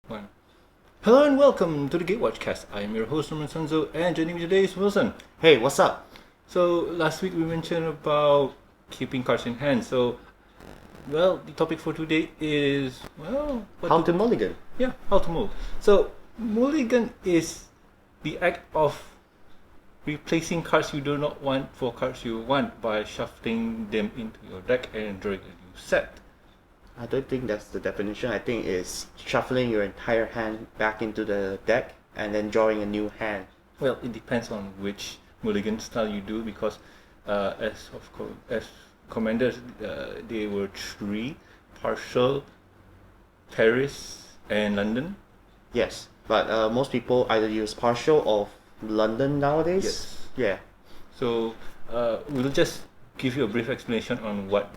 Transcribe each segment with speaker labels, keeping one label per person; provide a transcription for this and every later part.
Speaker 1: One. Hello and welcome to the Gatewatch Cast. I am your host Norman Sanzo, and joining me today is Wilson.
Speaker 2: Hey, what's up?
Speaker 1: So last week we mentioned about keeping cards in hand. So, the topic for today is
Speaker 2: How to mulligan?
Speaker 1: Yeah, how to mull. So mulligan is the act of replacing cards you do not want for cards you want by shuffling them into your deck and drawing a new set.
Speaker 2: I don't think that's the definition. I think it's shuffling your entire hand back into the deck and then drawing a new hand.
Speaker 1: Well, it depends on which mulligan style you do because as commanders, they were three: partial, Paris, and London.
Speaker 2: Yes, but most people either use partial or London nowadays.
Speaker 1: Yes.
Speaker 2: Yeah.
Speaker 1: So we'll just give you a brief explanation on what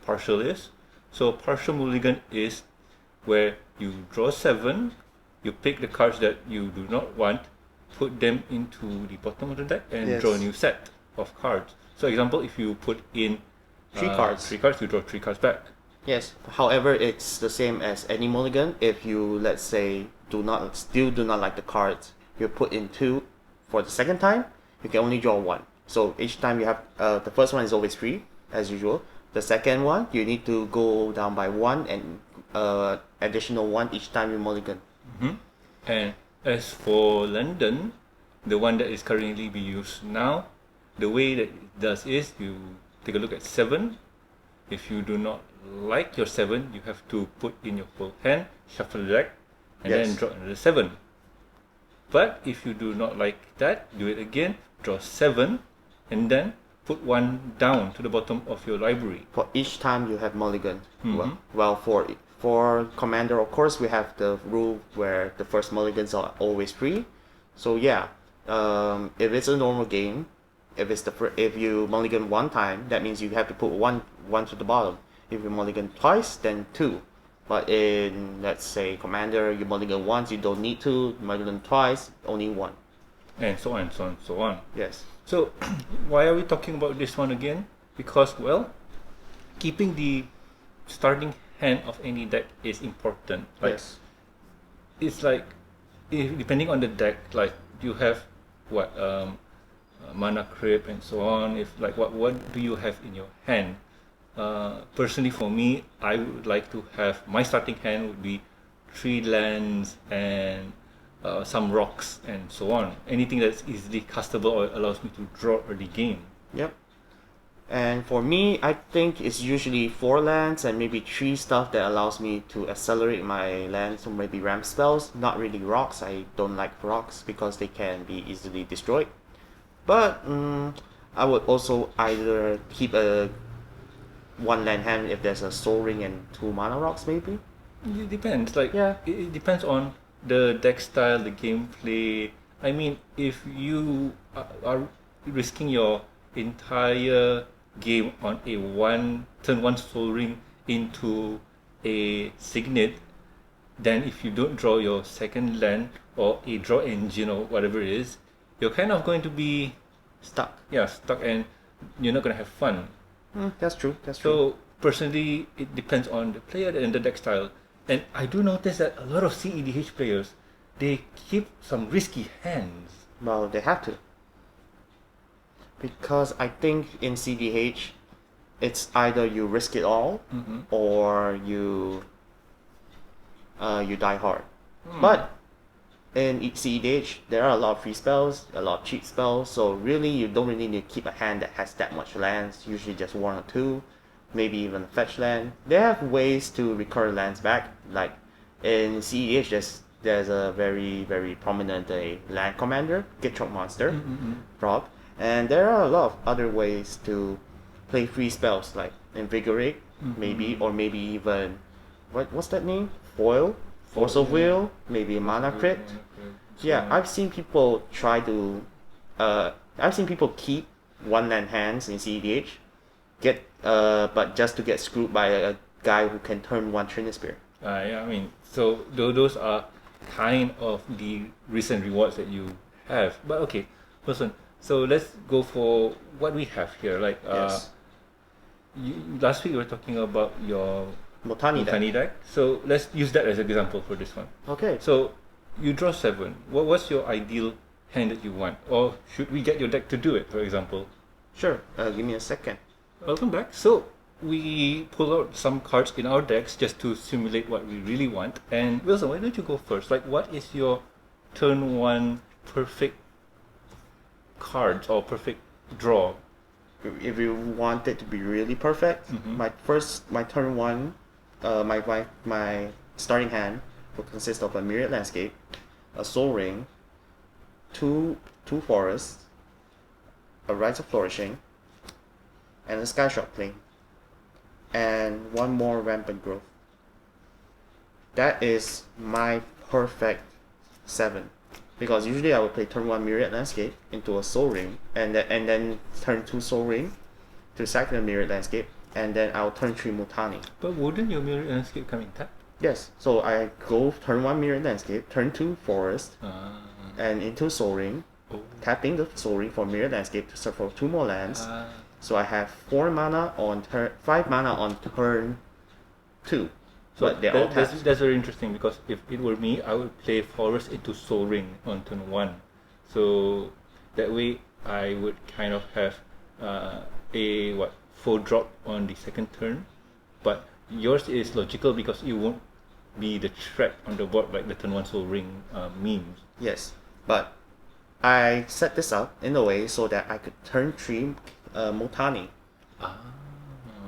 Speaker 1: partial is. So partial mulligan is where you draw 7, you pick the cards that you do not want, put them into the bottom of the deck, and draw a new set of cards. So example, if you put in
Speaker 2: three cards,
Speaker 1: you draw 3 cards back.
Speaker 2: Yes. However, it's the same as any mulligan. If you, let's say, still do not like the cards you put in 2 for the second time, you can only draw 1. So each time you have the first one is always free as usual. The second one, you need to go down by 1 and additional 1 each time you mulligan.
Speaker 1: Mm-hmm. And as for London, the one that is currently being used now, the way that it does is you take a look at 7. If you do not like your 7, you have to put in your full hand, shuffle the deck, and then draw another 7. But if you do not like that, do it again, draw 7, and then put 1 down to the bottom of your library.
Speaker 2: For each time you have mulligan.
Speaker 1: Mm-hmm.
Speaker 2: Well, for commander, of course, we have the rule where the first mulligans are always free. So yeah, if it's a normal game, if you mulligan 1 time, that means you have to put one to the bottom. If you mulligan twice, then 2. But in, let's say, commander, you mulligan once, you don't need to. Mulligan twice, only 1.
Speaker 1: And so on, so on, so on.
Speaker 2: Yes.
Speaker 1: So, why are we talking about this one again? Because, keeping the starting hand of any deck is important.
Speaker 2: Yes.
Speaker 1: It's like, depending on the deck, like you have mana creep and so on. If what do you have in your hand? Personally, for me, I would like to have my starting hand would be 3 lands and some rocks and so on. Anything that's easily castable or allows me to draw early game.
Speaker 2: Yep. And for me, I think it's usually 4 lands and maybe 3 stuff that allows me to accelerate my lands, so maybe ramp spells. Not really rocks. I don't like rocks because they can be easily destroyed. But I would also either keep a 1 land hand if there's a Soul Ring and 2 mana rocks maybe.
Speaker 1: It depends.
Speaker 2: Yeah.
Speaker 1: It depends on the deck style, the gameplay. I mean, if you are risking your entire game on a turn 1 Soul Ring into a Signet, then if you don't draw your second land or a draw engine or whatever it is, you're kind of going to be
Speaker 2: stuck.
Speaker 1: Yeah, stuck, and you're not going to have fun.
Speaker 2: That's true.
Speaker 1: So personally, it depends on the player and the deck style. And I do notice that a lot of CEDH players, they keep some risky hands.
Speaker 2: Well, they have to. Because I think in CDH, it's either you risk it all or you die hard. But in CEDH, there are a lot of free spells, a lot of cheat spells, so really you don't really need to keep a hand that has that much lands, usually just 1 or 2, maybe even a fetch land. They have ways to recur lands back, like in CEDH there's a very, very prominent land commander, Gatewatch Monster, prop, and there are a lot of other ways to play free spells, like Invigorate, maybe, or maybe even, what's that name? Foil? Force of Will, maybe a mana crit. Yeah, I've seen people keep 1 land hands in CEDH, but just to get screwed by a guy who can turn 1 Trinisphere.
Speaker 1: Yeah, I mean, so those are kind of the recent rewards that you have. But okay, listen. So let's go for what we have here. Last week we were talking about your
Speaker 2: Mutani deck.
Speaker 1: Multani deck. So let's use that as an example for this one.
Speaker 2: Okay.
Speaker 1: So you draw 7. What's your ideal hand that you want? Or should we get your deck to do it, for example?
Speaker 2: Sure. Give me a second.
Speaker 1: Welcome back. So we pull out some cards in our decks just to simulate what we really want. And Wilson, why don't you go first? Like, what is your turn 1 perfect cards or perfect draw?
Speaker 2: If you want it to be really perfect, my turn 1, my starting hand will consist of a Myriad Landscape, a Soul Ring, two forests, a Rites of Flourishing, and a Sky Shot Plain, and one more Rampant Growth. That is my perfect 7. Because usually I would play turn 1 Myriad Landscape into a Soul Ring, and then turn 2 Soul Ring to sack the Myriad Landscape, and then I'll turn 3 Mutani.
Speaker 1: But wouldn't your Myriad Landscape come in tap?
Speaker 2: Yes, so I go turn 1 Myriad Landscape, turn 2 Forest, and into Soul Ring, tapping the Soul Ring for Myriad Landscape to search for 2 more lands. So I have 5 mana on turn 2.
Speaker 1: So
Speaker 2: But they're all tapped.
Speaker 1: that's very interesting, because if it were me, I would play Forest into Soul Ring on turn 1. So that way I would kind of have a 4-drop on the second turn. But yours is logical because it won't be the threat on the board like the turn 1 Soul Ring means.
Speaker 2: Yes, but I set this up in a way so that I could turn 3 Mutani.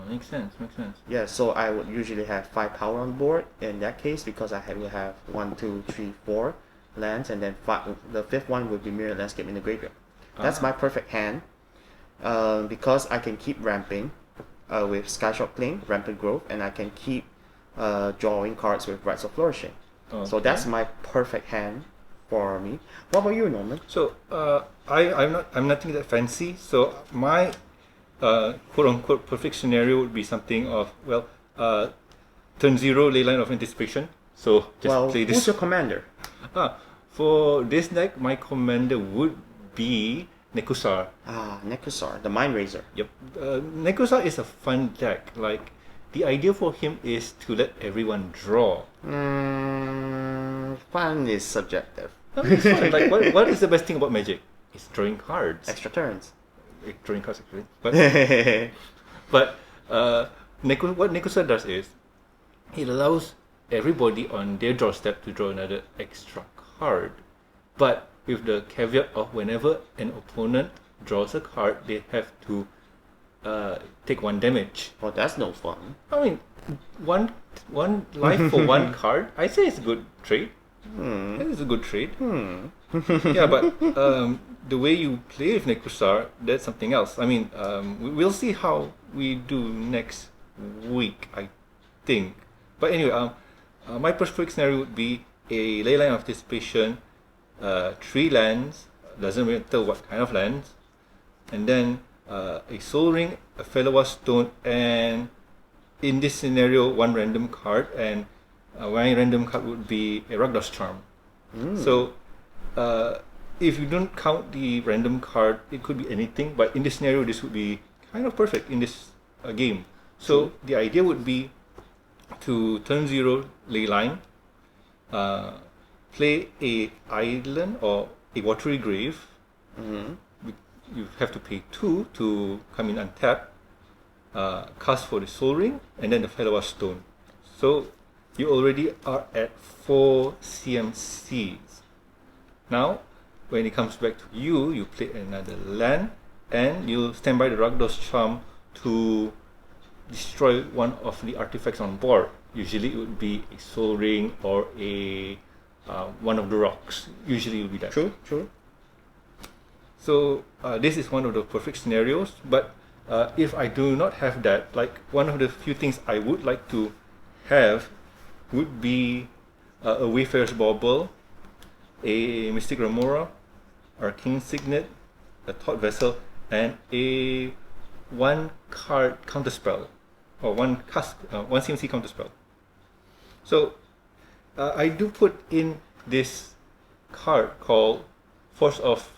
Speaker 1: Makes sense.
Speaker 2: Yeah, so I would usually have 5 power on board in that case, because I will have 1, 2, 3, 4 lands, and then the 5th one would be Myriad Landscape in the graveyard. That's my perfect hand, because I can keep ramping with Skyshot Plain, Rampant Growth, and I can keep drawing cards with Rites of Flourishing. So that's my perfect hand for me. What about you, Norman?
Speaker 1: So I'm nothing that fancy. So my quote unquote perfect scenario would be something of turn 0 Leyline of Anticipation. So just play this.
Speaker 2: Who's your commander?
Speaker 1: For this deck, my commander would be Nekusar.
Speaker 2: Nekusar, the Mind Razor.
Speaker 1: Yep. Nekusar is a fun deck. Like, the idea for him is to let everyone draw.
Speaker 2: Fun is subjective.
Speaker 1: It's fun. Like, what is the best thing about Magic? It's drawing cards.
Speaker 2: Extra turns.
Speaker 1: Drawing cards, actually. But what Nekusar does is, it allows everybody on their draw step to draw another extra card. But with the caveat of whenever an opponent draws a card, they have to take 1 damage.
Speaker 2: Well, that's no fun.
Speaker 1: I mean, one life for 1 card, I say it's a good trade. That is a good trade. Yeah, but the way you play with Nekusar, that's something else. I mean, we'll see how we do next week, I think. But anyway, my perfect scenario would be a Leyline of Anticipation, 3 lands, doesn't matter what kind of lands, and then a Soul Ring, a Fellowa Stone, and in this scenario, 1 random card, and my random card would be a Rakdos Charm. So if you don't count the random card, it could be anything, but in this scenario, this would be kind of perfect in this game. So the idea would be to turn 0 Leyline, play a island or a watery grave. You have to pay 2 to come in untapped, cast for the Soul Ring, and then the Fellowa Stone. So you already are at 4 CMCs. Now, when it comes back to you, you play another land, and you'll stand by the Rakdos Charm to destroy one of the artifacts on board. Usually it would be a Soul Ring or a one of the rocks. Usually it would be that.
Speaker 2: True.
Speaker 1: So this is one of the perfect scenarios, but if I do not have that, like, one of the few things I would like to have would be a Wayfarer's Bauble, a Mystic Remora, Arcane Signet, a Thought Vessel, and a 1 card counterspell, or 1 CMC counterspell. So I do put in this card called Force of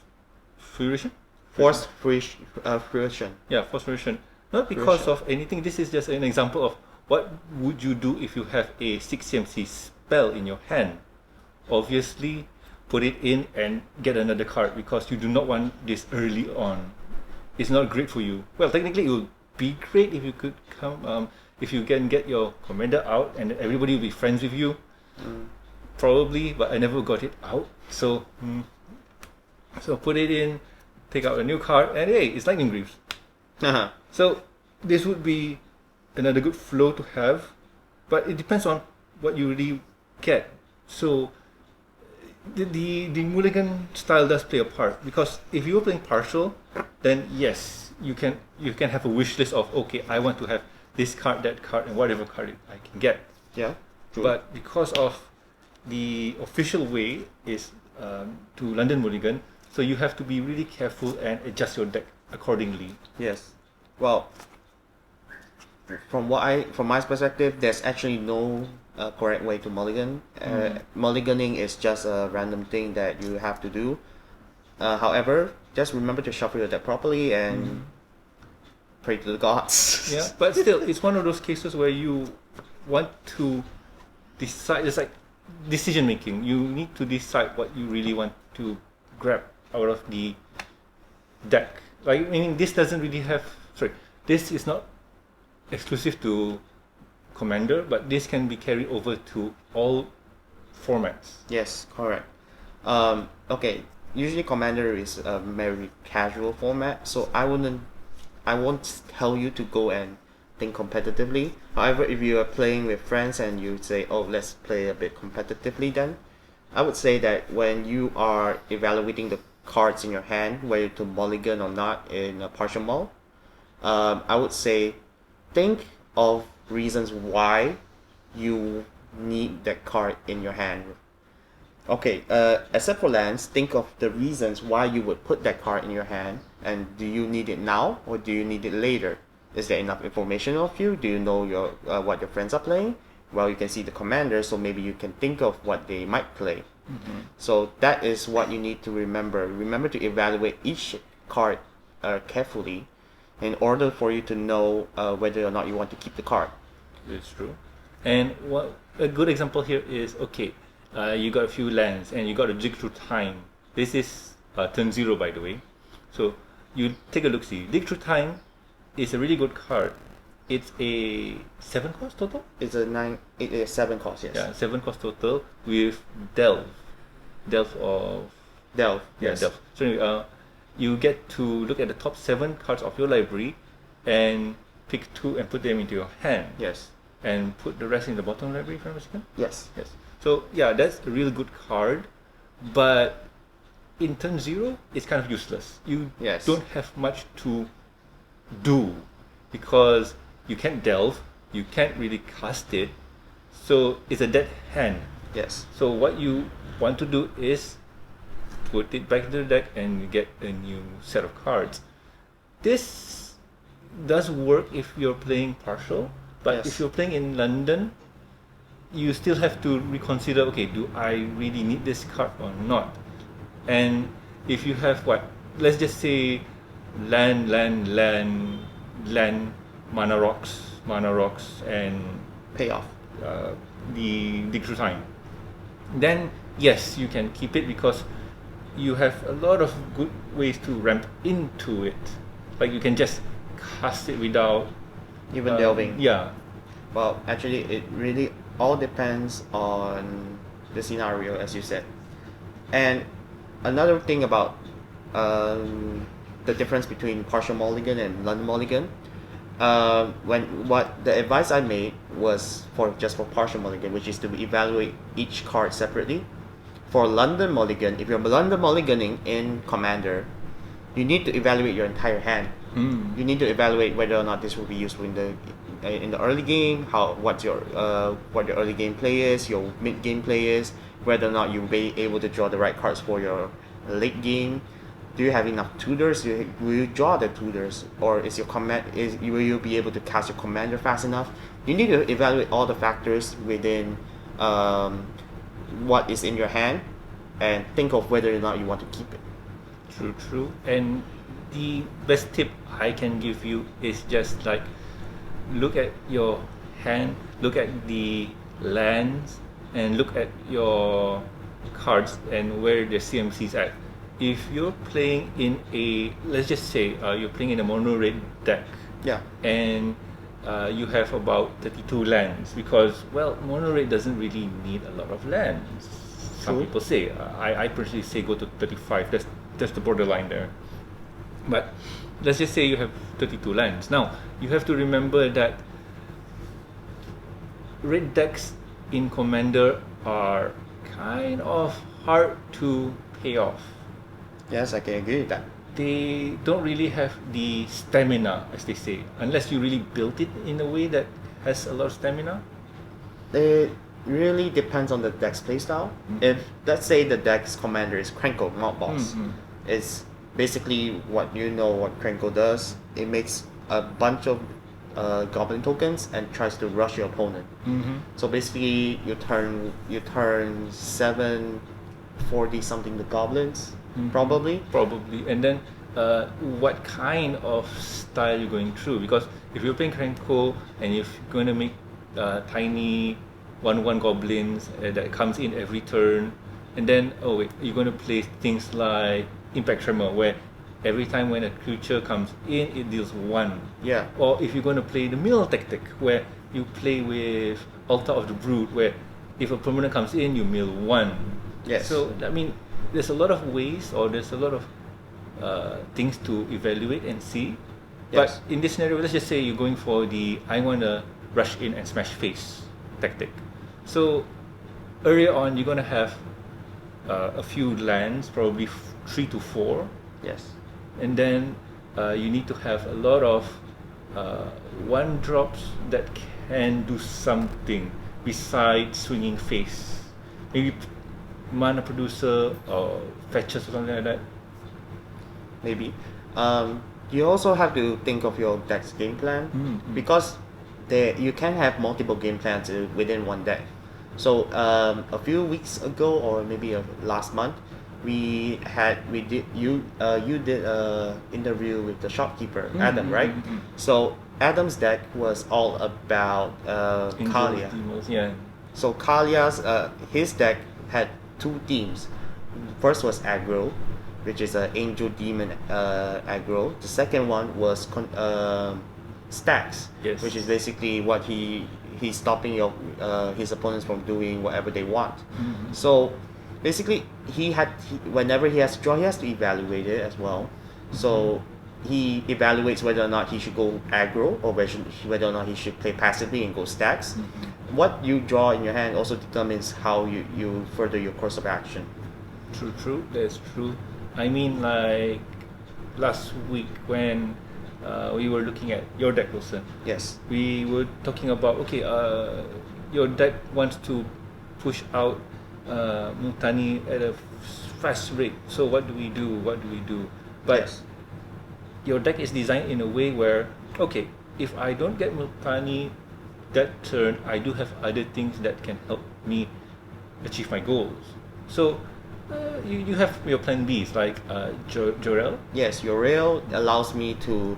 Speaker 1: Fruition.
Speaker 2: Fruition.
Speaker 1: Yeah, Force Fruition. Not because of anything. This is just an example of what would you do if you have a 6CMC spell in your hand? Obviously, put it in and get another card because you do not want this early on. It's not great for you. Well, technically, it would be great if you could if you can get your commander out and everybody will be friends with you. Probably, but I never got it out. So put it in, take out a new card, and hey, it's Lightning Greaves. So this would be another good flow to have, but it depends on what you really get. So the mulligan style does play a part, because if you were playing partial, then yes, you can have a wish list of, okay, I want to have this card, that card, and whatever card I can get.
Speaker 2: Yeah. True.
Speaker 1: But because of the official way is to London Mulligan, so you have to be really careful and adjust your deck accordingly.
Speaker 2: Yes. Well, from my perspective, there's actually no correct way to mulligan. Mulliganing is just a random thing that you have to do. However, just remember to shuffle your deck properly and pray to the gods.
Speaker 1: Yeah, but still, it's one of those cases where you want to decide. It's like decision making. You need to decide what you really want to grab out of the deck. Like, I mean, this doesn't really have. Sorry, this is not exclusive to Commander, but this can be carried over to all formats.
Speaker 2: Yes, correct. Okay, usually Commander is a very casual format, so I won't tell you to go and think competitively. However, if you are playing with friends and you say, oh, let's play a bit competitively, then I would say that when you are evaluating the cards in your hand, whether to mulligan or not in a partial mull, I would say think of reasons why you need that card in your hand. Okay, except for lands, think of the reasons why you would put that card in your hand, and do you need it now or do you need it later? Is there enough information of you? Do you know your what your friends are playing? Well, you can see the commander, so maybe you can think of what they might play. So that is what you need to remember. Remember to evaluate each card carefully in order for you to know whether or not you want to keep the card.
Speaker 1: It's true. And a good example here is, okay, you got a few lands and you got a Dig Through Time. This is turn 0, by the way. So you take a look, see. Dig Through Time is a really good card. It's a 7 cost total?
Speaker 2: It is 7 cost, yes.
Speaker 1: Yeah, 7 cost total with Delve. Delve.
Speaker 2: Yes.
Speaker 1: Delve. So you get to look at the top 7 cards of your library and pick 2 and put them into your hand.
Speaker 2: Yes.
Speaker 1: And put the rest in the bottom library, if I'm mistaken?
Speaker 2: Yes.
Speaker 1: Yes. So yeah, that's a really good card, but in turn 0, it's kind of useless. You don't have much to do because you can't delve, you can't really cast it, so it's a dead hand.
Speaker 2: Yes.
Speaker 1: So what you want to do is put it back into the deck and get a new set of cards. This does work if you're playing partial, but if you're playing in London, you still have to reconsider, okay, do I really need this card or not? And if you have let's just say land, mana rocks and
Speaker 2: payoff,
Speaker 1: the Dig Through Time, then yes, you can keep it because you have a lot of good ways to ramp into it. Like you can just cast it without
Speaker 2: even delving.
Speaker 1: Yeah.
Speaker 2: Well, actually, it really all depends on the scenario, as you said. And another thing about the difference between partial mulligan and London mulligan, the advice I made was for partial mulligan, which is to evaluate each card separately. For London mulligan, if you're London mulliganing in Commander, you need to evaluate your entire hand. You need to evaluate whether or not this will be useful in the early game, what your early game play is, your mid game play is, whether or not you'll be able to draw the right cards for your late game. Do you have enough tutors? Will you draw the tutors, or will you be able to cast your commander fast enough? You need to evaluate all the factors within what is in your hand, and think of whether or not you want to keep it.
Speaker 1: True. And the best tip I can give you is just like look at your hand, look at the lands, and look at your cards and where the CMC is at. If you're playing in a, let's just say you're playing in a mono red deck,
Speaker 2: Yeah.
Speaker 1: and you have about 32 lands, because well, mono red doesn't really need a lot of lands. Some
Speaker 2: True.
Speaker 1: people say, I personally say go to 35. That's the borderline there. But let's just say you have 32 lands. Now you have to remember that red decks in Commander are kind of hard to pay off.
Speaker 2: Yes, I can agree with that.
Speaker 1: They don't really have the stamina, as they say, unless you really built it in a way that has a lot of stamina.
Speaker 2: It really depends on the deck's playstyle. If let's say the deck's commander is Krenko, not boss, it's basically what Krenko does. It makes a bunch of goblin tokens and tries to rush your opponent. So basically, you turn 740 something the goblins, probably.
Speaker 1: And then what kind of style you're going through, because if you're playing Krenko and if you're going to make tiny 1/1 goblins that comes in every turn, and then you're going to play things like Impact Tremor, where every time when a creature comes in, it deals 1.
Speaker 2: Yeah.
Speaker 1: Or if you're going to play the mill tactic, where you play with Altar of the Brood, where if a permanent comes in, you mill 1.
Speaker 2: Yes.
Speaker 1: So I mean, there's a lot of ways, or there's a lot of things to evaluate and see. But
Speaker 2: Yes.
Speaker 1: in this scenario, let's just say you're going for the I want to rush in and smash face tactic. So earlier on, you're going to have a few lands, probably 3 to 4.
Speaker 2: Yes.
Speaker 1: And then you need to have a lot of 1-drops that can do something besides swinging face. Maybe mana producer or fetches or something like that.
Speaker 2: Maybe. You also have to think of your deck's game plan, because you can have multiple game plans within one deck. So a few weeks ago, or maybe last month, you did a interview with the shopkeeper Adam, right? So Adam's deck was all about Kalia.
Speaker 1: Yeah.
Speaker 2: So Kalia's his deck had 2 themes. First was aggro, which is an angel demon aggro. The second one was stacks,
Speaker 1: Yes.
Speaker 2: which is basically what he's stopping his opponents from doing whatever they want. So basically, whenever he has to draw, he has to evaluate it as well. So he evaluates whether or not he should go aggro, or whether or not he should play passively and go stacks. What you draw in your hand also determines how you further your course of action.
Speaker 1: True. That's true. I mean, like last week when we were looking at your deck, Wilson.
Speaker 2: Yes.
Speaker 1: We were talking about your deck wants to push out Multani at a fast rate. So what do we do? But
Speaker 2: Yes.
Speaker 1: your deck is designed in a way where if I don't get Multani that turn, I do have other things that can help me achieve my goals. So you have your plan Bs like Jorel.
Speaker 2: Yes, your rail allows me to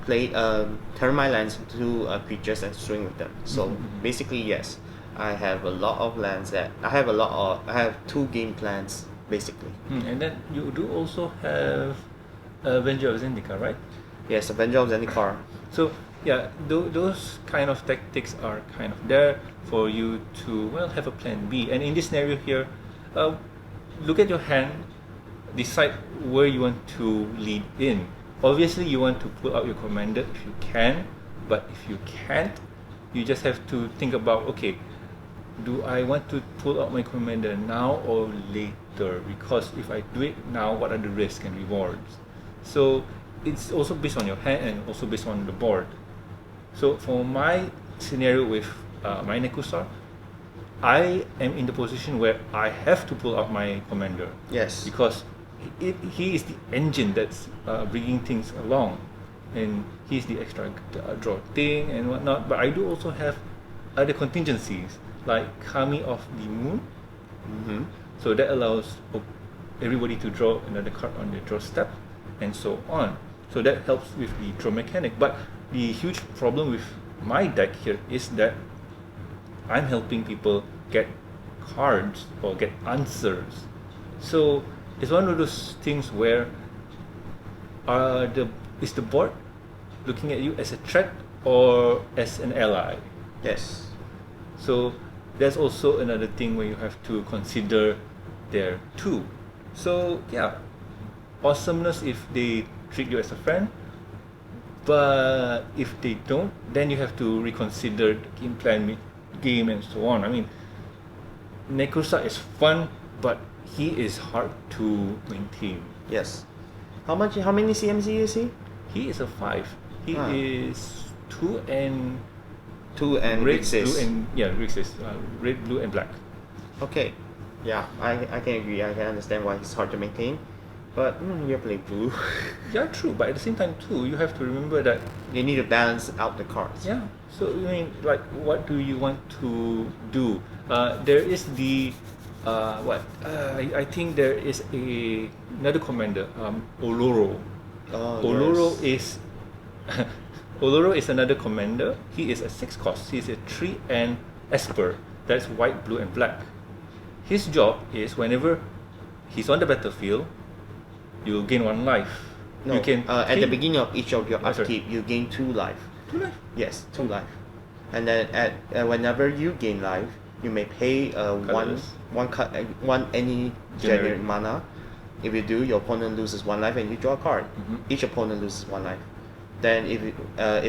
Speaker 2: turn my lands into creatures and swing with them. So basically, yes, I have a lot of lands I have 2 game plans basically.
Speaker 1: And then you do also have Avenger of Zendikar, right?
Speaker 2: Yes, Avenger of Zendikar.
Speaker 1: So yeah, those kind of tactics are kind of there for you to have a plan B. And in this scenario here, look at your hand, decide where you want to lead in. Obviously, you want to pull out your commander if you can, but if you can't, you just have to think about do I want to pull out my commander now or later? Because if I do it now, what are the risks and rewards? So it's also based on your hand and also based on the board. So for my scenario with my Nekusar, I am in the position where I have to pull out my commander.
Speaker 2: Yes.
Speaker 1: Because he is the engine that's bringing things along, and he's the extra draw thing and whatnot. But I do also have other contingencies like Kami of the Moon. So that allows everybody to draw another card on their draw step, and so on. So that helps with the draw mechanic. But the huge problem with my deck here is that I'm helping people get cards or get answers. So it's one of those things where is the board looking at you as a threat or as an ally?
Speaker 2: Yes.
Speaker 1: So that's also another thing where you have to consider there too. So yeah, awesomeness if they treat you as a friend, but if they don't, then you have to reconsider the game plan, game and so on. I mean, Nekusa is fun, but he is hard to maintain.
Speaker 2: Yes. How many CMC is he?
Speaker 1: He is a 5. He
Speaker 2: Ah.
Speaker 1: is 2 and
Speaker 2: 2 and
Speaker 1: red,
Speaker 2: Rixis.
Speaker 1: blue and Rixis, red, blue and black.
Speaker 2: Okay. Yeah, I can agree. I can understand why he's hard to maintain. But you're playing blue.
Speaker 1: Yeah, true. But at the same time too, you have to remember that
Speaker 2: You need to balance out the cards.
Speaker 1: yeah. So I mean, like, what do you want to do? There is the I think there is another commander, Oloro.
Speaker 2: Oh,
Speaker 1: Oloro
Speaker 2: yes.
Speaker 1: is Oloro is another commander. He is a 6 cost. He is a 3 and Esper. That's white, blue, and black. His job is whenever he's on the battlefield, you gain 1 life.
Speaker 2: No,
Speaker 1: You can
Speaker 2: at the
Speaker 1: pay-
Speaker 2: beginning of each of your
Speaker 1: Oh, sorry.
Speaker 2: upkeep, you gain 2 life.
Speaker 1: 2 life.
Speaker 2: Yes, 2 life. And then whenever you gain life, you may pay one any generic mana. If you do, your opponent loses 1 life and you draw a card.
Speaker 1: Mhm.
Speaker 2: Each opponent loses 1 life. Then if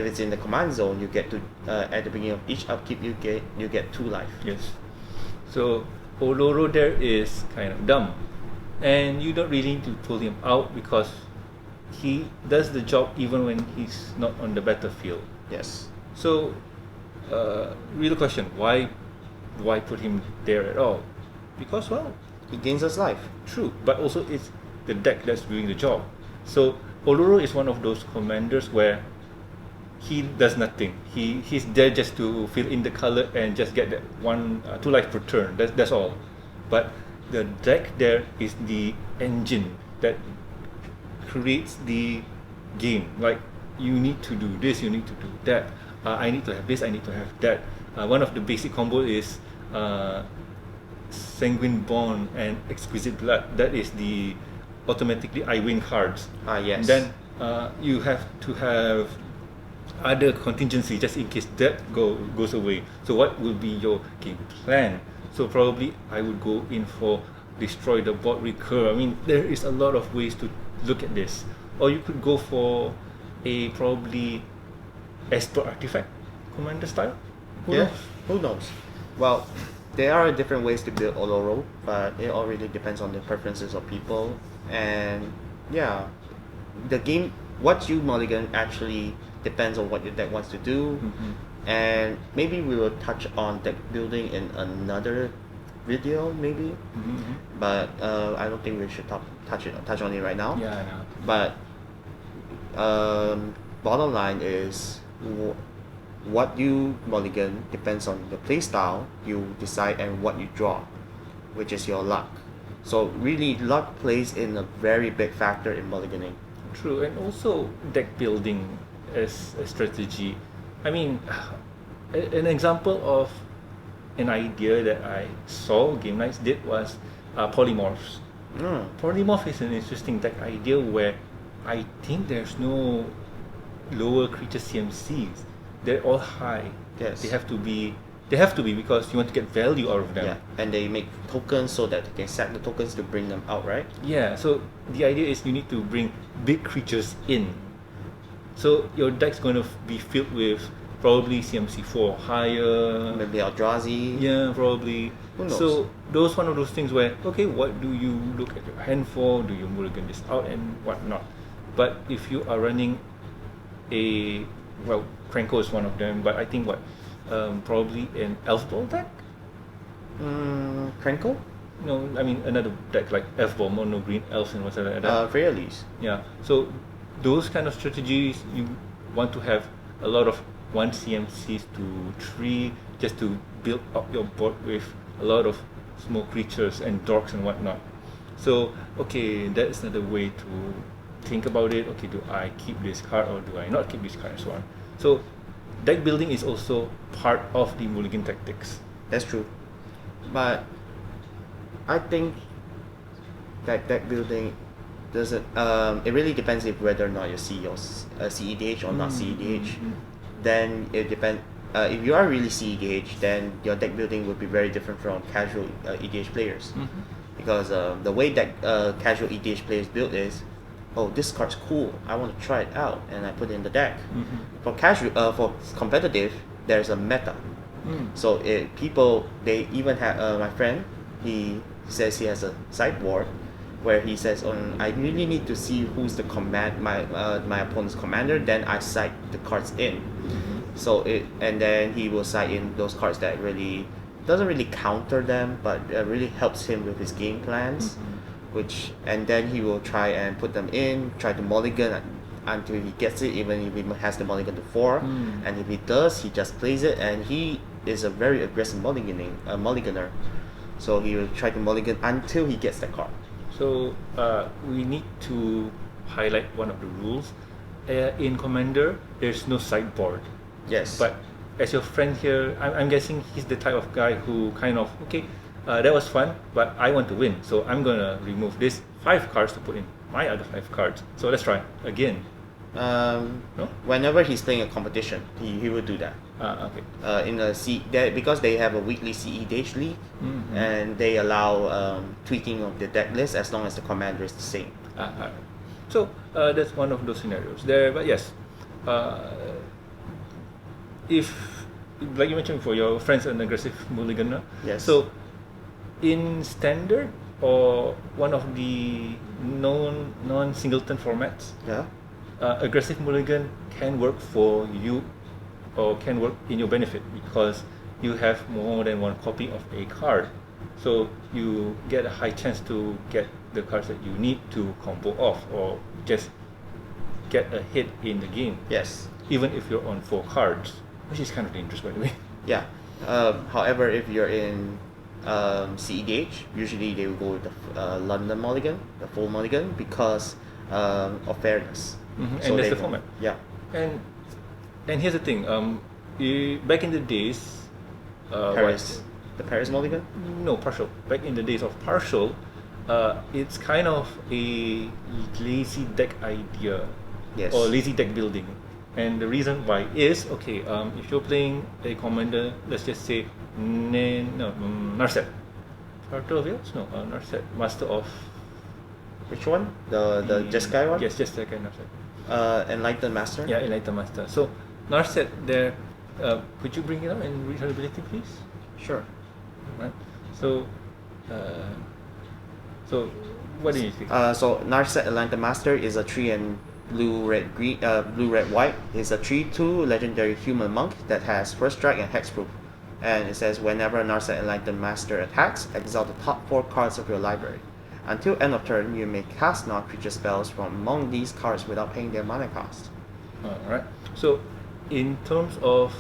Speaker 2: it's in the command zone, you get to at the beginning of each upkeep you get 2 life.
Speaker 1: Yes. So Oloro there is kind of dumb, and you don't really need to pull him out because he does the job even when he's not on the battlefield.
Speaker 2: Yes.
Speaker 1: So, real question: why put him there at all? Because well,
Speaker 2: He gains us life.
Speaker 1: true, but also it's the deck that's doing the job. So Oloro is one of those commanders where he does nothing. He's there just to fill in the color and just get that 2 life per turn. That's all. But the deck there is the engine that creates the game. Like, you need to do this, you need to do that. I need to have this, I need to have that. One of the basic combo is Sanguine Bond and Exquisite Blood. That is the automatically I win cards.
Speaker 2: Yes.
Speaker 1: Then you have to have other contingency just in case that goes away. So what will be your game plan? So probably I would go in for destroy the board, recur. I mean, there is a lot of ways to look at this. Or you could go for a probably Esper artifact commander style. Who knows?
Speaker 2: Who knows? Well, there are different ways to build Oloro, but it all really depends on the preferences of people. And yeah, the game, what you mulligan actually depends on what your deck wants to do.
Speaker 1: Mhm.
Speaker 2: And maybe we will touch on deck building in another video, maybe.
Speaker 1: Mhm.
Speaker 2: But I don't think we should touch on it right now.
Speaker 1: Yeah, I know.
Speaker 2: But bottom line is what you mulligan depends on the play style you decide and what you draw, which is your luck. So really, luck plays in a very big factor in mulliganing.
Speaker 1: True, and also deck building as a strategy. I mean, an example of an idea that I saw Game Nights did was polymorphs. Polymorph is an interesting deck idea where I think there's no lower creature CMCs. They're all high.
Speaker 2: Yes.
Speaker 1: They have to be because you want to get value out of them.
Speaker 2: Yeah, and they make tokens so that they can sack the tokens to bring them out, right?
Speaker 1: Yeah, so the idea is you need to bring big creatures in. So your deck's going to be filled with probably CMC4 higher.
Speaker 2: Maybe Eldrazi.
Speaker 1: Yeah, probably.
Speaker 2: Who knows?
Speaker 1: So one of those things where, okay, what do you look at your hand for? Do you mulligan this out and whatnot? But if you are running Krenko is one of them, but I think probably an Elf Ball deck?
Speaker 2: Krenko?
Speaker 1: No, I mean another deck like Elf Ball, mono green elves and whatever like that.
Speaker 2: Freyalis.
Speaker 1: Yeah, so those kind of strategies, you want to have a lot of 1 CMCs to 3 just to build up your board with a lot of small creatures and dorks and whatnot. So, okay, that's another way to think about it. Okay, do I keep this card or do I not keep this card and so on. So deck building is also part of the mulligan tactics.
Speaker 2: That's true. But I think that deck building doesn't. It really depends if whether or not you see your CEDH or not CEDH. Then it depends. If you are really CEDH, then your deck building would be very different from casual EDH players. Because the way that casual EDH players build is, oh, this card's cool, I want to try it out, and I put it in the deck. For casual, for competitive, there's a meta. So people, they even have my friend. He says he has a sideboard where he says, I really need to see who's the my opponent's commander. Then I side the cards in. So and then he will side in those cards that really doesn't really counter them, but really helps him with his game plans. And then he will try and put them in, try to mulligan until he gets it, even if he has the mulligan to 4. And if he does, he just plays it, and he is a very aggressive mulliganer. So he will try to mulligan until he gets the card.
Speaker 1: So we need to highlight one of the rules. In Commander, there's no sideboard.
Speaker 2: Yes.
Speaker 1: But as your friend here, I'm guessing he's the type of guy who kind of, that was fun, but I want to win. So I'm going to remove this 5 cards to put in my other 5 cards. So let's try again. No?
Speaker 2: Whenever he's playing a competition, he will do that. In a because they have a weekly CEDH league, and they allow tweaking of the deck list as long as the commander is the same.
Speaker 1: So that's one of those scenarios there. But yes, if, like you mentioned before, your friend's an aggressive mulliganer.
Speaker 2: Yes.
Speaker 1: So in standard or one of the non-singleton formats, aggressive mulligan can work for you or can work in your benefit because you have more than one copy of a card. So you get a high chance to get the cards that you need to combo off or just get a hit in the game.
Speaker 2: Yes.
Speaker 1: Even if you're on 4 cards, which is kind of dangerous, by the way.
Speaker 2: Yeah. However, if you're in CEDH, usually they will go with the London mulligan, the full mulligan, because of fairness.
Speaker 1: So and that's the format.
Speaker 2: Yeah.
Speaker 1: And here's the thing. Back in the days,
Speaker 2: the Paris mulligan?
Speaker 1: No, partial. Back in the days of partial, it's kind of a lazy deck idea.
Speaker 2: Yes.
Speaker 1: Or lazy deck building. And the reason why is, if you're playing a commander, let's just say Narset. Turtle Wheels? No, Narset. Master of...
Speaker 2: Which one? The Jeskai one?
Speaker 1: Yes, Jeskai Narset.
Speaker 2: Enlightened Master?
Speaker 1: Yeah, Enlightened Master. So, Narset there, could you bring it up and read her ability, please?
Speaker 2: Sure.
Speaker 1: Right. So what do you think?
Speaker 2: So Narset Enlightened Master is a 3 and blue red white. It's a 3/2 legendary human monk that has first strike and hexproof. And it says whenever Narset Enlightened Master attacks, exile the top 4 cards of your library. Until end of turn, you may cast non-creature spells from among these cards without paying their mana cost.
Speaker 1: Alright. So in terms of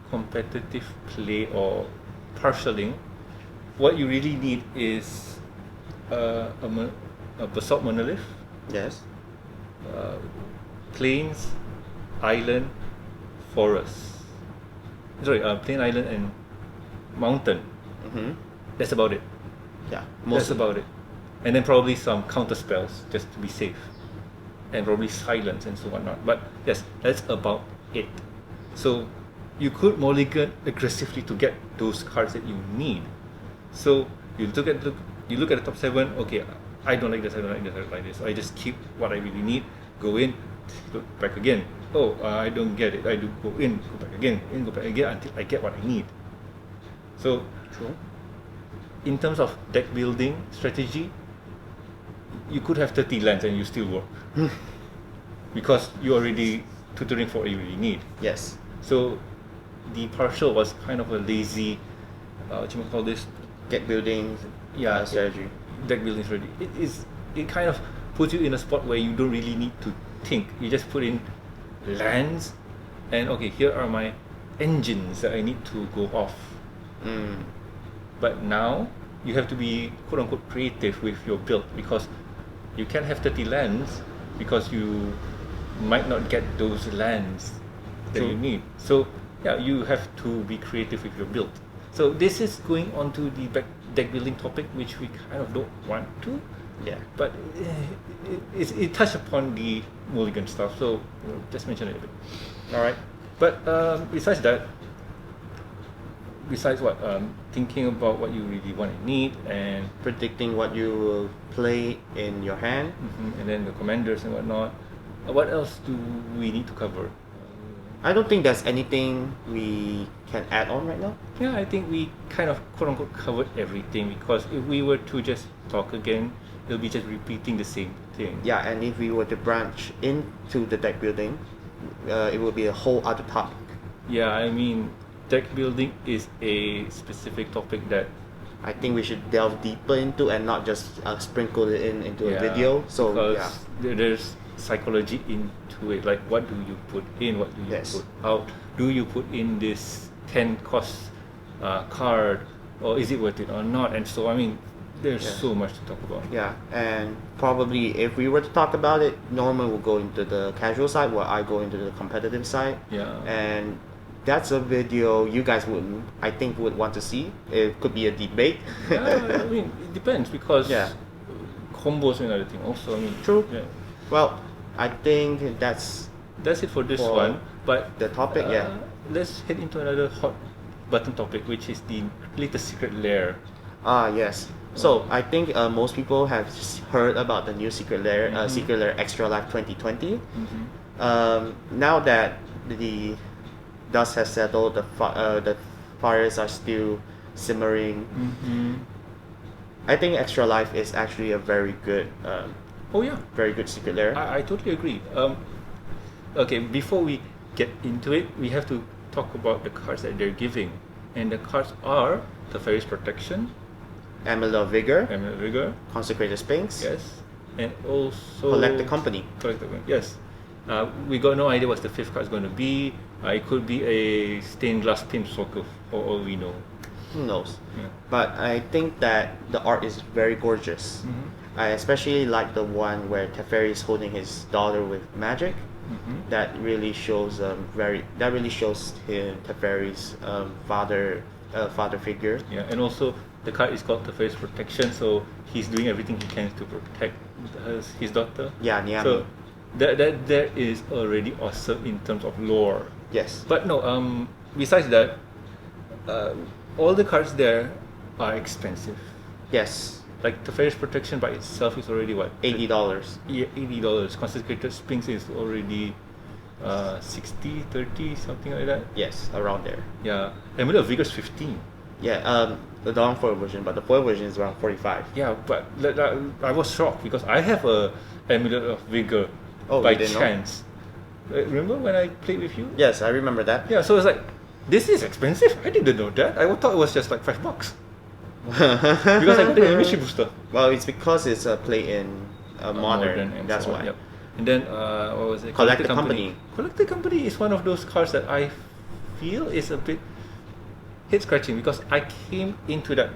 Speaker 1: competitive play or partialing, what you really need is a Basalt Monolith.
Speaker 2: Yes.
Speaker 1: Plains, island, forest. Sorry, plain, island, and mountain. That's about it.
Speaker 2: Yeah.
Speaker 1: That's about it. And then probably some counter spells just to be safe, and probably silence and so whatnot. But yes, that's about it. So you could mulligan aggressively to get those cards that you need. So you look at the top 7. Okay, I don't like this. I don't like this. I just keep what I really need. Go in, look back again. Oh, I don't get it. I do go in, go back again, until I get what I need. So,
Speaker 2: true.
Speaker 1: In terms of deck building strategy, you could have 30 lands and you still work because you're already tutoring for what you really need.
Speaker 2: Yes.
Speaker 1: So, the partial was kind of a lazy, what you call this?
Speaker 2: Deck building. Strategy.
Speaker 1: Deck building strategy. It kind of puts you in a spot where you don't really need to think. You just put in lands, and okay, here are my engines that I need to go off. But now you have to be quote unquote creative with your build because you can't have 30 lands because you might not get those lands that
Speaker 2: True.
Speaker 1: you need. So yeah, you have to be creative with your build. So this is going on to the deck building topic, which we kind of don't want to,
Speaker 2: Yeah.
Speaker 1: but it touched upon the mulligan stuff. So just mention it a bit.
Speaker 2: All right.
Speaker 1: But besides that, besides what thinking about what you really want and need, and
Speaker 2: Predicting what you will play in your hand.
Speaker 1: and then the commanders and whatnot, what else do we need to cover?
Speaker 2: I don't think there's anything we can add on right now.
Speaker 1: Yeah, I think we kind of quote unquote covered everything, because if we were to just talk again, it'll be just repeating the same thing.
Speaker 2: Yeah, and if we were to branch into the deck building, it would be a whole other topic.
Speaker 1: Yeah, I mean, deck building is a specific topic that
Speaker 2: I think we should delve deeper into and not just sprinkle it into a
Speaker 1: yeah,
Speaker 2: video. So
Speaker 1: because
Speaker 2: yeah,
Speaker 1: there's psychology into it. Like, what do you put in? What do you
Speaker 2: Yes.
Speaker 1: put out? Do you put in this 10 cost card, or is it worth it or not? And so, I mean, there's
Speaker 2: Yeah.
Speaker 1: so much to talk about.
Speaker 2: yeah, and probably if we were to talk about it, Norman will go into the casual side, while I go into the competitive side.
Speaker 1: Yeah.
Speaker 2: And that's a video you guys I think would want to see. It could be a debate.
Speaker 1: Yeah, I mean, it depends, because
Speaker 2: Yeah.
Speaker 1: combos and another thing also. I mean,
Speaker 2: True.
Speaker 1: Yeah.
Speaker 2: Well, I think that's
Speaker 1: That's it for this
Speaker 2: For
Speaker 1: one. But
Speaker 2: the topic. Yeah.
Speaker 1: let's head into another hot button topic, which is the latest secret lair.
Speaker 2: Yes. So I think most people have heard about the new Secret Lair,
Speaker 1: Mhm.
Speaker 2: Secret Lair Extra Life 2020.
Speaker 1: Mm-hmm.
Speaker 2: Now that the dust has settled, the fires are still simmering.
Speaker 1: Mm-hmm.
Speaker 2: I think Extra Life is actually a very good
Speaker 1: Oh yeah,
Speaker 2: Secret Lair.
Speaker 1: I totally agree. Okay, before we get into it, we have to talk about the cards that they're giving, and the cards are the Fairy's Protection,
Speaker 2: Amulet of Vigor,
Speaker 1: Emerald Rigor,
Speaker 2: Consecrated Sphinx,
Speaker 1: yes, and also
Speaker 2: Collect the Company.
Speaker 1: Collect the Company, yes. We got no idea what the fifth card is going to be. It could be a stained glass Planeswalker for all we know.
Speaker 2: Who knows?
Speaker 1: Yeah.
Speaker 2: But I think that the art is very gorgeous.
Speaker 1: Mm-hmm.
Speaker 2: I especially like the one where Teferi is holding his daughter with magic.
Speaker 1: Mm-hmm.
Speaker 2: That really shows him Teferi's father figure.
Speaker 1: Yeah, and also the card is called the Fairy's Protection, so he's doing everything he can to protect his daughter.
Speaker 2: Yeah, Niami.
Speaker 1: So that is already awesome in terms of lore.
Speaker 2: Yes.
Speaker 1: But no, besides that, all the cards there are expensive.
Speaker 2: Yes.
Speaker 1: Like the Fairy's Protection by itself is already what?
Speaker 2: $80.
Speaker 1: Yeah, $80. Consecrated Sphinx is already 60, 30, something like that.
Speaker 2: Yes, around there.
Speaker 1: Yeah, Amulet of Vigor is 15.
Speaker 2: Yeah. The non-foil version, but the foil version is around 45.
Speaker 1: Yeah, but I was shocked because I have a Amulet of Vigor
Speaker 2: Oh,
Speaker 1: by
Speaker 2: you didn't know?
Speaker 1: chance. Remember when I played with you?
Speaker 2: Yes, I remember that.
Speaker 1: Yeah, so it's like, this is expensive. I didn't know that. I thought it was just like $5 because I got the Mystery Booster.
Speaker 2: Well, it's because it's a play in modern.
Speaker 1: and
Speaker 2: That's
Speaker 1: so on,
Speaker 2: why.
Speaker 1: Yep. And then what was it?
Speaker 2: Collect the Company.
Speaker 1: Collect the Company is one of those cards that I feel is a bit head scratching, because I came into that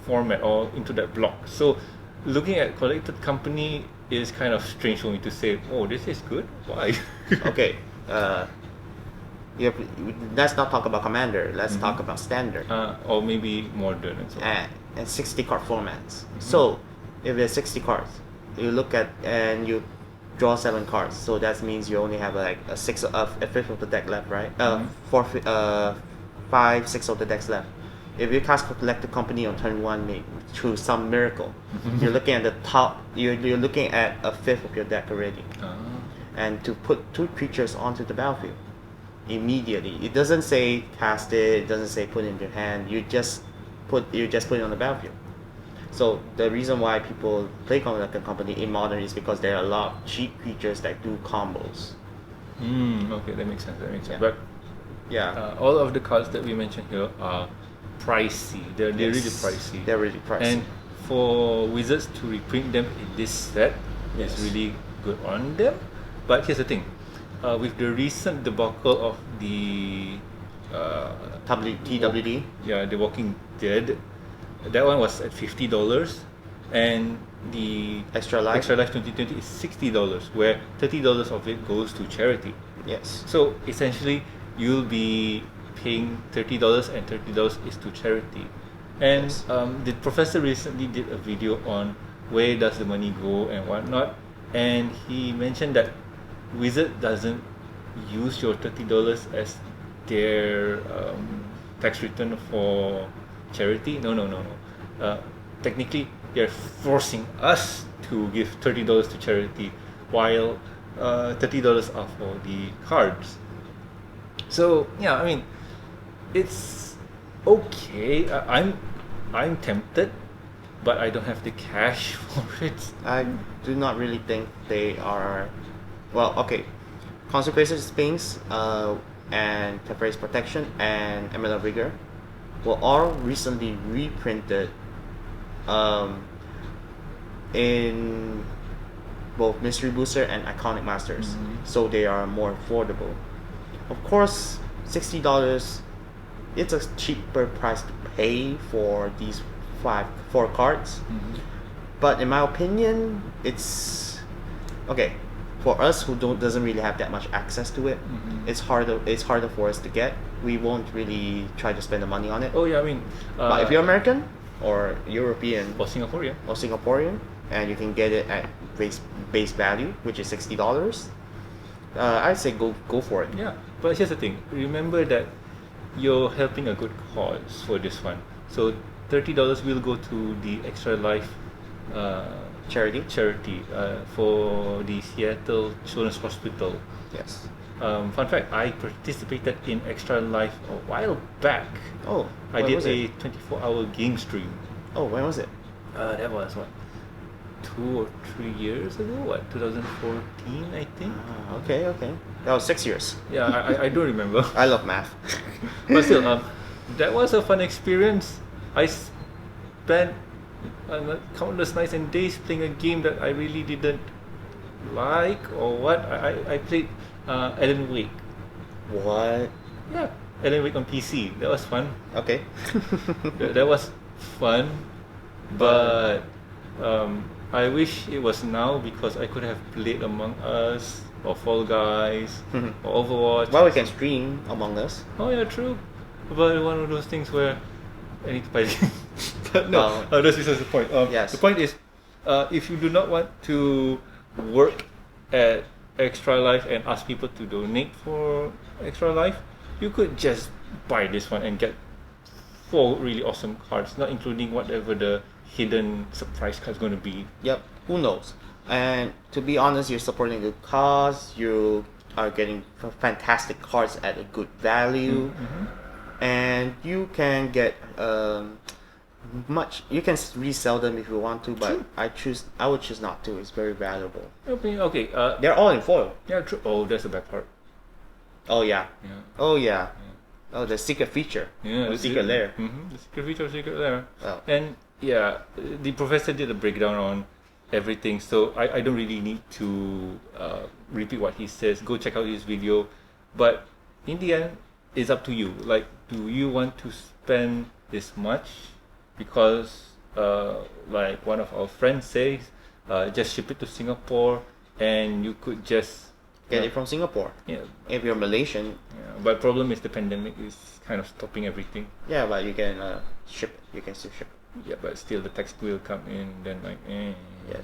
Speaker 1: format or into that block. So looking at Collected Company is kind of strange for me to say, oh, this is good. Why?
Speaker 2: Okay. Let's not talk about Commander. Let's talk about Standard.
Speaker 1: Or maybe modern and so on.
Speaker 2: And 60 card formats. So if there's 60 cards, you look at and you draw 7 cards. So that means you only have like a fifth of the deck left, right? 5/6 of the decks left. If you cast Collect the Company on turn 1, through some miracle, you're looking at the top. You're looking at a fifth of your deck already. And to put 2 creatures onto the battlefield immediately. It doesn't say cast it. It doesn't say put it in your hand. You just put it on the battlefield. So the reason why people play Collect the Company in modern is because there are a lot of cheap creatures that do combos.
Speaker 1: Okay, that makes sense.
Speaker 2: Yeah.
Speaker 1: But
Speaker 2: Yeah.
Speaker 1: all of the cards that we mentioned here are pricey. They're really pricey.
Speaker 2: They're really pricey.
Speaker 1: And for Wizards to reprint them in this set is really good on them. But here's the thing. With the recent debacle of the
Speaker 2: TWD.
Speaker 1: yeah, The Walking Dead, that one was at $50, and the
Speaker 2: Extra Life.
Speaker 1: Extra Life 2020 is $60, where $30 of it goes to charity.
Speaker 2: Yes.
Speaker 1: So essentially, you'll be paying $30, and $30 is to charity. And
Speaker 2: Yes.
Speaker 1: the professor recently did a video on where does the money go and whatnot, and he mentioned that Wizard doesn't use your $30 as their tax return for charity. No, no, no, no. Technically, they're forcing us to give $30 to charity, while $30 are for the cards. So yeah, I mean, it's okay. I'm tempted, but I don't have the cash for it.
Speaker 2: I do not really think they are. Well, okay. Consecrated Sphinx, and Temporary Protection and Emerald Vigor were all recently reprinted in both Mystery Booster and Iconic Masters, so they are more affordable. Of course, $60. It's a cheaper price to pay for these four cards, but in my opinion, it's okay. For us who doesn't really have that much access to it, it's harder for us to get. We won't really try to spend the money on it.
Speaker 1: Oh yeah, I mean,
Speaker 2: But if you're American or European
Speaker 1: or Singaporean,
Speaker 2: or Singaporean, and you can get it at base value, which is $60, I'd say go for it.
Speaker 1: yeah. But here's the thing: remember that you're helping a good cause for this one. So $30 will go to the Extra Life
Speaker 2: Charity.
Speaker 1: for the Seattle Children's Hospital.
Speaker 2: Yes.
Speaker 1: Fun fact: I participated in Extra Life a while back.
Speaker 2: Oh,
Speaker 1: I
Speaker 2: when
Speaker 1: did
Speaker 2: was
Speaker 1: a
Speaker 2: it?
Speaker 1: 24-hour game stream.
Speaker 2: Oh, when was it?
Speaker 1: That was what, 2 or 3 years ago? What, 2014, I think.
Speaker 2: Okay. That was 6 years.
Speaker 1: Yeah, I don't remember.
Speaker 2: I love math.
Speaker 1: But still, that was a fun experience. I spent countless nights and days playing a game that I really didn't like or what. I played Alan Wake.
Speaker 2: What?
Speaker 1: Yeah, Alan Wake on PC. That was fun.
Speaker 2: Okay.
Speaker 1: That was fun, but I wish it was now, because I could have played Among Us or Fall Guys or Overwatch.
Speaker 2: Well, we can stream Among Us.
Speaker 1: Oh yeah, true. But one of those things where I need to buy it. But no, that's besides the point.
Speaker 2: Yes.
Speaker 1: The point is, if you do not want to work at Extra Life and ask people to donate for Extra Life, you could just buy this one and get 4 really awesome cards, not including whatever the hidden surprise card is going to be.
Speaker 2: Yep. Who knows? And to be honest, you're supporting a good cause. You are getting fantastic cards at a good value, and you can get much. You can resell them if you want to, but I would choose not to. It's very valuable.
Speaker 1: Okay.
Speaker 2: They're all in foil.
Speaker 1: Yeah, true. Oh, that's the bad part.
Speaker 2: Oh yeah.
Speaker 1: Yeah.
Speaker 2: Oh yeah. Oh, the secret feature.
Speaker 1: Yeah,
Speaker 2: the secret layer.
Speaker 1: The secret feature, secret layer.
Speaker 2: Oh.
Speaker 1: And yeah, the professor did a breakdown on everything, so I don't really need to repeat what he says. Go check out his video. But in the end, it's up to you. Like, do you want to spend this much? Because like one of our friends says, just ship it to Singapore and you could just
Speaker 2: Get it from Singapore.
Speaker 1: Yeah.
Speaker 2: If you're Malaysian.
Speaker 1: Yeah, but problem is the pandemic is kind of stopping everything.
Speaker 2: Yeah, but you can ship it. You can still ship it.
Speaker 1: Yeah, but still the tax will come in. Then like,
Speaker 2: Yeah,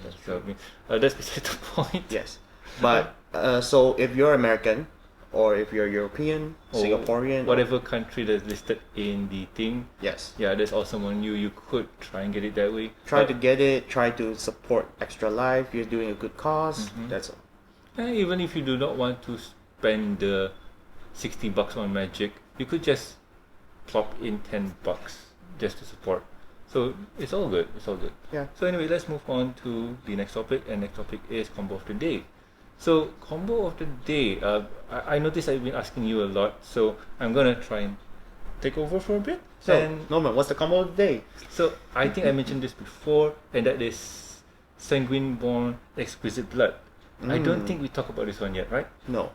Speaker 2: that's
Speaker 1: so, that's beside the point.
Speaker 2: Yes, but so if you're American, or if you're European,
Speaker 1: Or
Speaker 2: Singaporean,
Speaker 1: whatever country that's listed in the thing.
Speaker 2: yes,
Speaker 1: Yeah, there's also on you. You could try and get it that way.
Speaker 2: try to get it. Try to support Extra Life. You're doing a good cause. That's all.
Speaker 1: Even if you do not want to spend the $60 on Magic, you could just plop in $10 just to support. So it's all good. It's all good.
Speaker 2: Yeah.
Speaker 1: So anyway, let's move on to the next topic, and next topic is combo of the day. So combo of the day. I noticed I've been asking you a lot, so I'm gonna try and take over for a bit.
Speaker 2: So
Speaker 1: And
Speaker 2: Norman, what's the combo of the day?
Speaker 1: so I think I mentioned this before, and that is Sanguine Born Exquisite Blood. I don't think we talked about this one yet, right?
Speaker 2: No.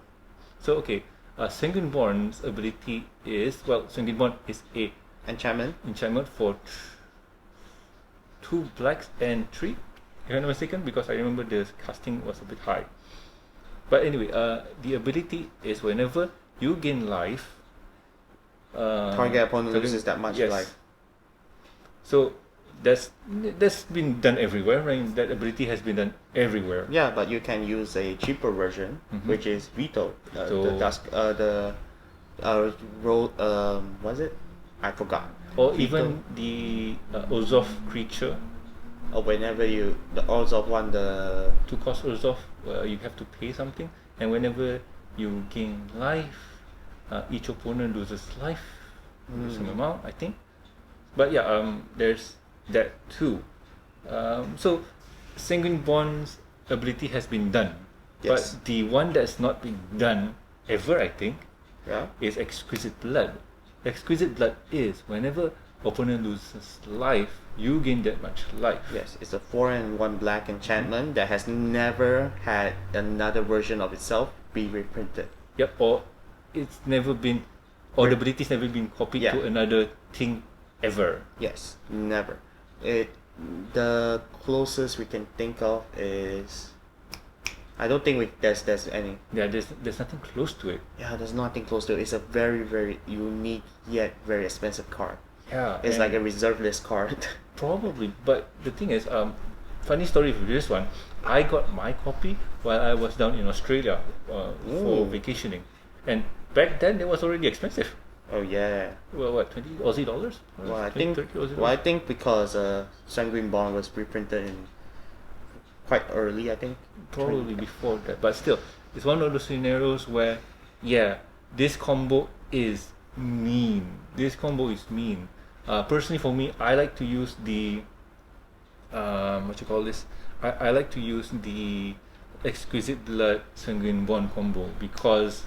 Speaker 1: So okay, Sanguine Born's ability is, well, Sanguine Born is a
Speaker 2: Enchantment.
Speaker 1: enchantment for 2 blacks and 3, if I'm not mistaken, because I remember the casting was a bit high. But anyway, the ability is whenever you gain life,
Speaker 2: Target opponent loses that much
Speaker 1: yes.
Speaker 2: life.
Speaker 1: So that's been done everywhere, right? That ability has been done everywhere.
Speaker 2: Yeah, but you can use a cheaper version, which is Veto.
Speaker 1: So-
Speaker 2: Was it? I forgot.
Speaker 1: Or
Speaker 2: Veto.
Speaker 1: even the Orzhov creature.
Speaker 2: Or whenever the odds of one,
Speaker 1: To cost Orzhov, you have to pay something, and whenever you gain life, each opponent loses life, the same amount, I think. But yeah, there's that too. So Sanguine Bond's ability has been done,
Speaker 2: Yes.
Speaker 1: but the one that's not been done ever, I think,
Speaker 2: yeah.
Speaker 1: is Exquisite Blood. Exquisite Blood is whenever opponent loses life, you gain that much life.
Speaker 2: Yes, it's a 4-and-1 black enchantment that has never had another version of itself be reprinted.
Speaker 1: Yep, or it's never been, or the ability's never been copied
Speaker 2: Yeah.
Speaker 1: to another thing ever.
Speaker 2: Yes, never. The closest we can think of is, I don't think there's any.
Speaker 1: Yeah, there's nothing close to it.
Speaker 2: Yeah, there's nothing close to it. It's a very, very unique yet very expensive card.
Speaker 1: Yeah,
Speaker 2: It's
Speaker 1: and
Speaker 2: like a reserve list card.
Speaker 1: probably. But the thing is, funny story for this one. I got my copy while I was down in Australia for
Speaker 2: Ooh.
Speaker 1: vacationing, and back then it was already expensive.
Speaker 2: Oh yeah.
Speaker 1: Well, what, 20 Aussie dollars?
Speaker 2: Well, I
Speaker 1: 20,
Speaker 2: think
Speaker 1: 30 Aussie
Speaker 2: well, I
Speaker 1: dollars?
Speaker 2: think because Sanguine Bond was reprinted in quite early, I think.
Speaker 1: Probably before that, but still, it's one of those scenarios where, yeah, this combo is mean. This combo is mean. Personally, for me, I like to use the what you call this? I like to use the Exquisite Blood Sanguine Bond combo because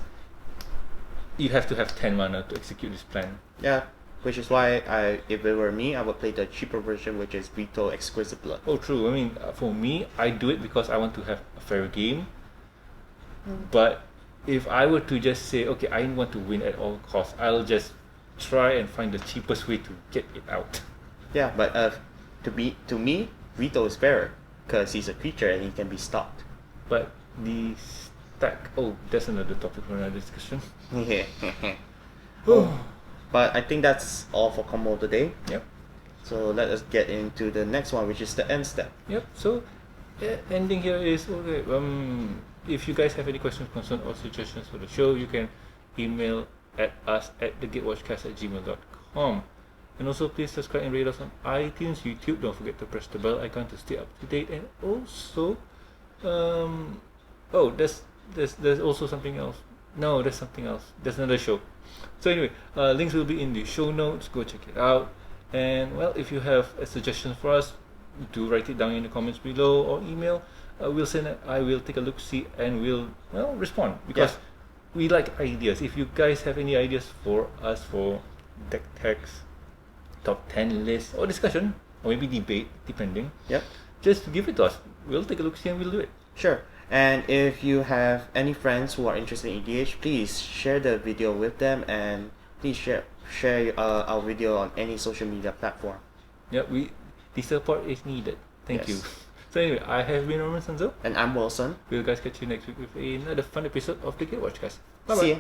Speaker 1: you have to have 10 mana to execute this plan.
Speaker 2: Yeah, which is why if it were me, I would play the cheaper version, which is Veto Exquisite Blood.
Speaker 1: Oh, true. I mean, for me, I do it because I want to have a fair game. But if I were to just say, okay, I want to win at all costs, I'll just try and find the cheapest way to get it out.
Speaker 2: Yeah, but to me, Veto is fairer because he's a creature and he can be stopped.
Speaker 1: But the stack, oh, that's another topic for another discussion.
Speaker 2: But I think that's all for combo today.
Speaker 1: Yep.
Speaker 2: So let us get into the next one, which is the end step.
Speaker 1: Yep. So, ending here is okay. If you guys have any questions, concerns, or suggestions for the show, you can email at us at thegatewatchcast@gmail.com. And also, please subscribe and rate us on iTunes, YouTube. Don't forget to press the bell icon to stay up to date. And also, there's also something else. No, there's something else. There's another show. So anyway, links will be in the show notes. Go check it out. And well, if you have a suggestion for us, do write it down in the comments below or email. We'll send it. I will take a look, see, and we'll respond because we like ideas. If you guys have any ideas for us for deck tags, top 10 list, or discussion, or maybe debate, depending.
Speaker 2: Yep.
Speaker 1: Just give it to us. We'll take a look, see, and we'll do it.
Speaker 2: Sure. And if you have any friends who are interested in EDH, please share the video with them, and please share our video on any social media platform.
Speaker 1: Yeah, the support is needed. Thank you.
Speaker 2: Yes.
Speaker 1: So anyway, I have been Roman Sanzo.
Speaker 2: And I'm Wilson.
Speaker 1: We'll guys catch you next week with another fun episode of the Gatewatch Cast. Bye bye.
Speaker 2: See ya.